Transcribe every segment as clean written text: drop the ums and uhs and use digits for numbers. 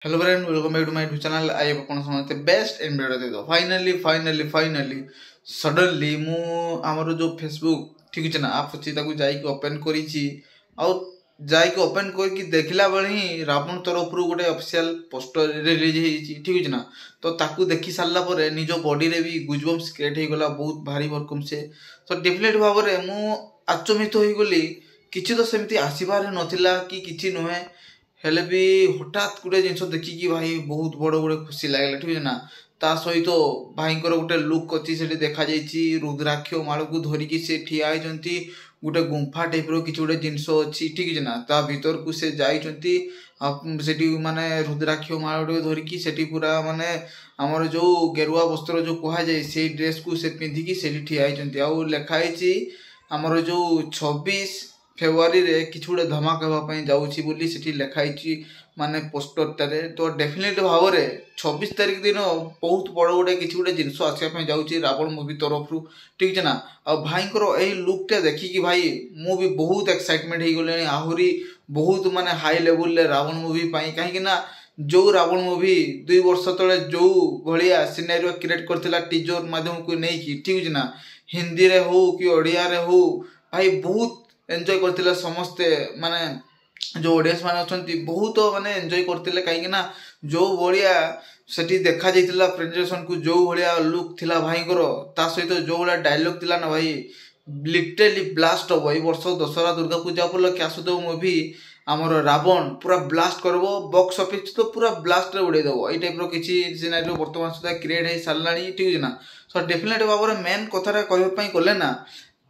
Hello friend, welcome back to my YouTube channel. I have अपन समझते best in video दे दो finally suddenly मु हमर जो फेसबुक ठीक है ना आप अच्छी ताकू जाई के ओपन करी छी और जाई के ओपन कर कि देखला बेले ही रावण तरफ रु गोटे ऑफिशियल पोस्टर रिलीज ही ठीक है ना तो ताकू देखि सारला परे निजो बॉडी रे भी गुजबम्स क्रिएट हो गला बहुत भारी भरकम से तो डेफिनेट भाव रे मु आचमित होई गली किछि तो सेमती आसीबार नथिला कि किछि नुहे हेले भी हठात गोटे जिनस देखिकी भाई बहुत बड़ गोटे खुशी लगे ठीक है ना ता सहित तो भाई गोटे लुक अच्छी से देखा रुद्राक्ष माड़ को धरिकी से ठिया होती गोटे गुंफा टाइप रो किसी गोटे जिनस अच्छी ठीक है ना ता भीतर को से जाती माने रुद्राक्ष माड़ धरिकी से पूरा माने आमर जो गेरुआ वस्त्र जो कह जाए से ड्रेस को से पिंधिकी से ठिया होती आउ लिखाई आमर जो 26 फेब्रुआरी रे किछु गोटे धमाका होगापी जाऊँगी बोली से लिखाई माने पोस्टर टारे तो डेफिनेट भाव में 26 तारीख दिन बहुत बड़ गोटे किसी गोटे जिनस आसपा जाऊँगी रावण मुवी तरफ रू ठीक है ना आ भाई यही लुकटा देखिकी भाई मु भी बहुत एक्साइटमेंट हो गले आहरी बहुत माने हाई लेवल रावण मुवी कहीं जो रावण मुवी 2 वर्ष तले जो भाया सिनेरियो क्रिएट करथिला टीजर माध्यम को नहीं ठीक है ना हिंदी रे हो कि ओडिया रे हो भाई बहुत एंजॉय करथिले समस्ते माने जो ऑडियंस माने अछंती बहुत माने एंजॉय करथिले कहीं जो भाया सेठी देखा जाइतिला प्रेजेंटेशन को जो भाया लुक थिला भाई ता सहित जो भाया डायलॉग थिला ना भाई लिटरली ब्लास्ट हो ए वर्ष दशहरा दुर्गा पूजा उपलक्षे आसुदेव मुवी आमर रावण पूरा ब्लास्ट करबो बॉक्स ऑफिस तो पूरा ब्लास्ट रे उड़े देबो ए टाइप रो किछि सिनेरियो वर्तमान सुधा क्रिएट हे सारलाणी ठीक है ना सो डेफिनेट भाव में मेन कथाटा कहबा कले ना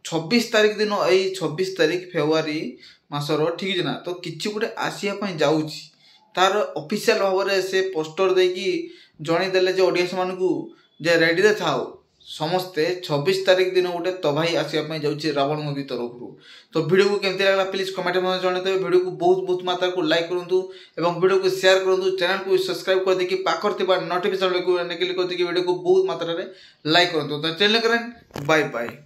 26 तारीख दिन यही 26 तारीख फेब्रुआरी मासर ठीक है ना तो किसी गोटे आसपा जाऊँगी तार ऑफिशियल भाव में से पोस्टर देकी जनईदे ऑडियंस मानू जे रेडी रे थाओ समस्ते 26 तारीख दिन गोटे तबाही आसपा जाऊँगी रावण मुवी तरफ रू तो वीडियो को केमती लगला प्लीज कमेंट में जनईदेवे वीडियो को बहुत मात्रा को लाइक करूँ और वीडियो को शेयर करूँ चैनल को सब्सक्राइब कर देखिए पाखर नोटिफिकेशन क्लिक कर वीडियो को बहुत मात्रा लाइक करूँ तो चैनल करें बाय बाय।